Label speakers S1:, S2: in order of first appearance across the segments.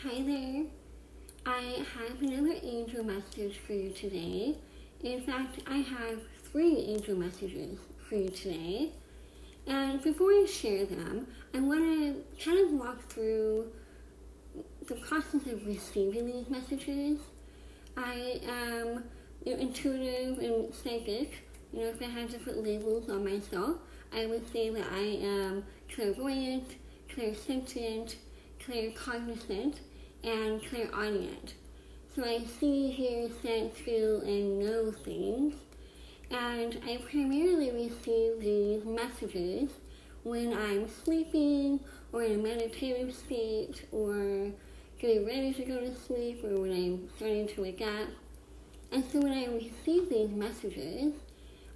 S1: Hi there. I have another angel message for you today. In fact, I have three angel messages for you today. And before I share them, I want to kind of walk through the process of receiving these messages. I am intuitive and psychic. If I had to put labels on myself, I would say that I am clairvoyant, clairsentient, claircognizant, and clairaudient. So I see, hear, sense, feel, and know things. And I primarily receive these messages when I'm sleeping or in a meditative state or getting ready to go to sleep or when I'm starting to wake up. And so when I receive these messages,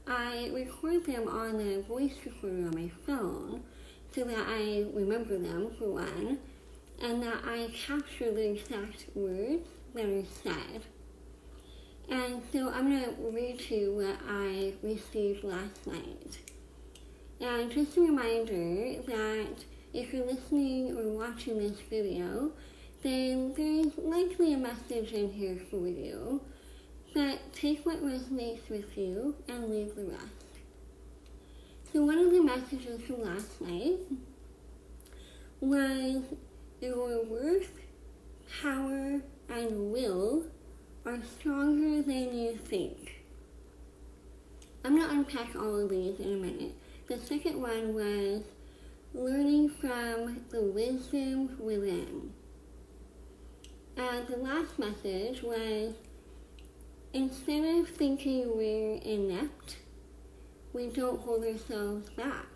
S1: I record them on a voice recorder on my phone so that I remember them, for one, and that I capture the exact words that are said. And so I'm going to read to you what I received last night. And just a reminder that if you're listening or watching this video, then there's likely a message in here for you. But take what resonates with you and leave the rest. So one of the messages from last night was your worth, power, and will are stronger than you think. I'm going to unpack all of these in a minute. The second one was learning from the wisdom within. And the last message was, instead of thinking we're inept, we don't hold ourselves back.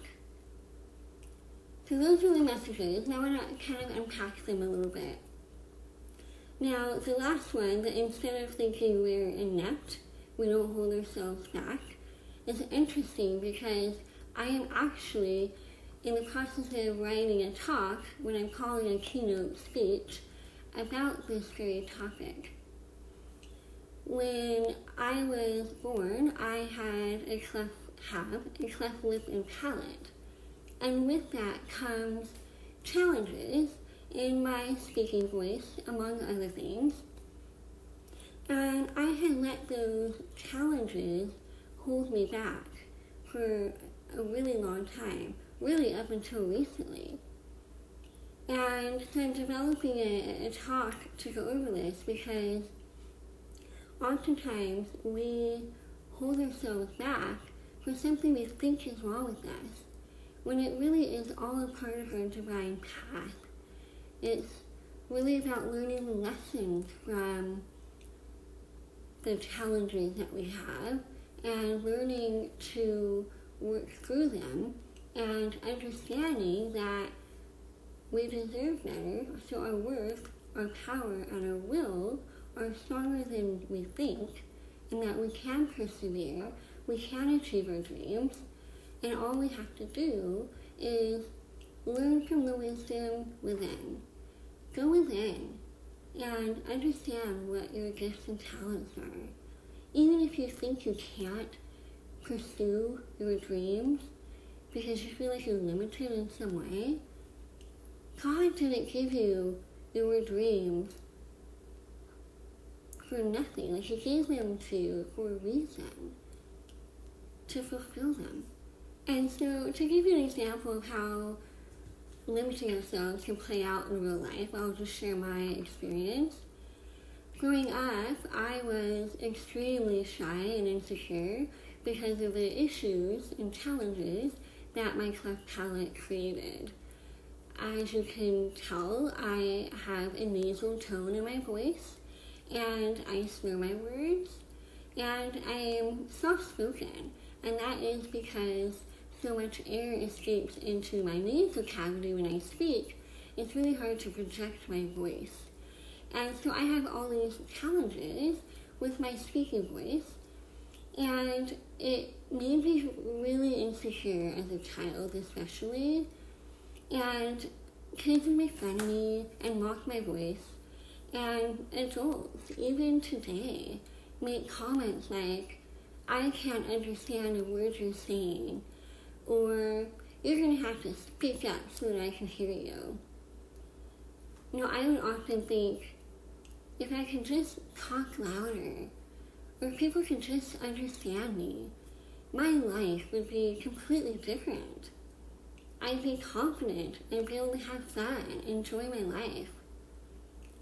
S1: So those are the messages. Now we're going to kind of unpack them a little bit. Now, the last one, that instead of thinking we're inept, we don't hold ourselves back, is interesting because I am actually in the process of writing a talk, what I'm calling a keynote speech, about this very topic. When I was born, I had a cleft lip and palate. And with that comes challenges in my speaking voice, among other things. And I had let those challenges hold me back for a really long time, really up until recently. And so I'm developing a talk to go over this because oftentimes we hold ourselves back for something we think is wrong with us, when it really is all a part of our divine path. It's really about learning the lessons from the challenges that we have and learning to work through them and understanding that we deserve better, so our worth, our power, and our will are stronger than we think, and that we can persevere, we can achieve our dreams, and all we have to do is learn from the wisdom within. Go within and understand what your gifts and talents are. Even if you think you can't pursue your dreams because you feel like you're limited in some way, God didn't give you your dreams for nothing. Like, He gave them to you for a reason, to fulfill them. And so, to give you an example of how limiting ourselves can play out in real life, I'll just share my experience. Growing up, I was extremely shy and insecure because of the issues and challenges that my cleft palate created. As you can tell, I have a nasal tone in my voice, and I slur my words, and I am soft-spoken, and that is because so much air escapes into my nasal cavity when I speak, it's really hard to project my voice. And so I have all these challenges with my speaking voice, and it made me really insecure as a child, especially. And kids would make fun of me and mock my voice, and adults, even today, make comments like, I can't understand a word you're saying, or you're going to have to speak up so that I can hear you. I would often think, if I could just talk louder, or if people could just understand me, my life would be completely different. I'd be confident and be able to have fun, enjoy my life.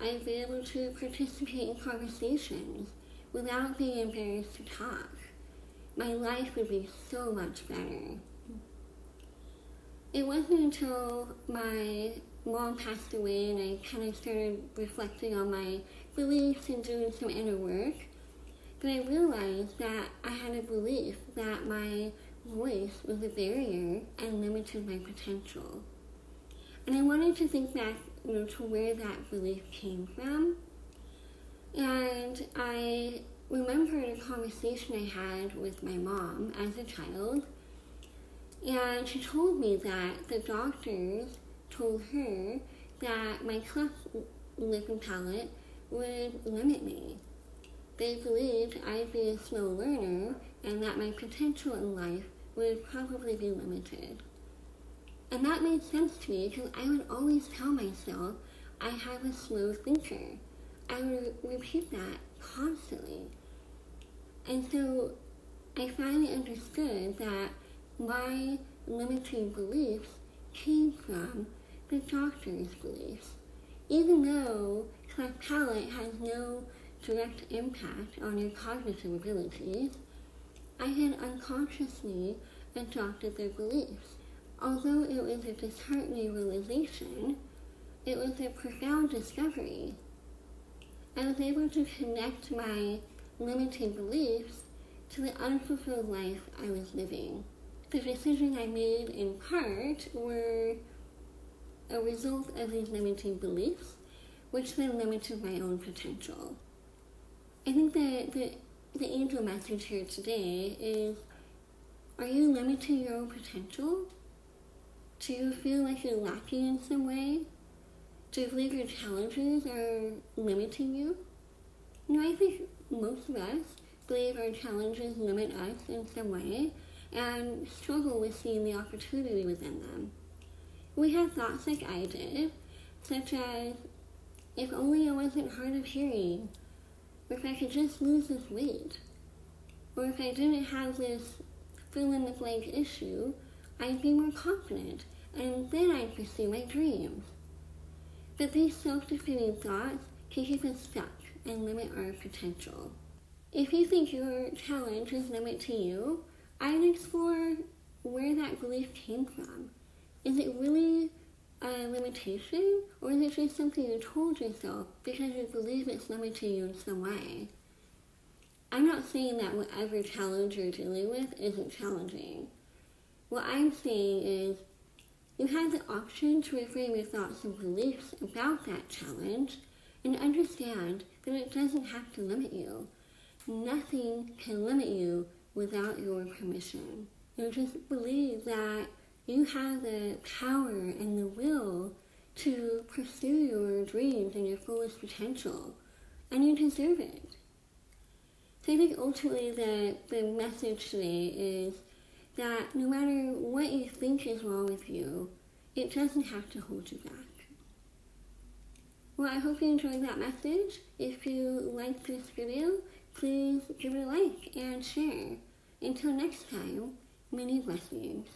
S1: I'd be able to participate in conversations without being embarrassed to talk. My life would be so much better. It wasn't until my mom passed away and I kind of started reflecting on my beliefs and doing some inner work that I realized that I had a belief that my voice was a barrier and limited my potential. And I wanted to think back, to where that belief came from. And I remembered a conversation I had with my mom as a child. And she told me that the doctors told her that my cleft lip and palate would limit me. They believed I'd be a slow learner and that my potential in life would probably be limited. And that made sense to me because I would always tell myself I have a slow thinker. I would repeat that constantly. And so I finally understood that my limiting beliefs came from the doctor's beliefs. Even though cleft palate has no direct impact on your cognitive abilities, I had unconsciously adopted their beliefs. Although it was a disheartening realization, it was a profound discovery. I was able to connect my limiting beliefs to the unfulfilled life I was living. The decisions I made in part were a result of these limiting beliefs, which then limited my own potential. I think that the angel message here today is, are you limiting your own potential? Do you feel like you're lacking in some way? Do you believe your challenges are limiting you? I think most of us believe our challenges limit us in some way and struggle with seeing the opportunity within them. We have thoughts like I did, such as, if only I wasn't hard of hearing, or if I could just lose this weight, or if I didn't have this fill-in-the-blank issue, I'd be more confident, and then I'd pursue my dreams. But these self-defeating thoughts can keep us stuck and limit our potential. If you think your challenge is limiting you, I'd explore where that belief came from. Is it really a limitation, or is it just something you told yourself because you believe it's limiting you in some way? I'm not saying that whatever challenge you're dealing with isn't challenging. What I'm saying is, you have the option to reframe your thoughts and beliefs about that challenge and understand that it doesn't have to limit you. Nothing can limit you without your permission. Just believe that you have the power and the will to pursue your dreams and your fullest potential, and you deserve it. So I think ultimately the message today is that no matter what you think is wrong with you, it doesn't have to hold you back. Well, I hope you enjoyed that message. If you liked this video, please give it a like and share. Until next time, many blessings.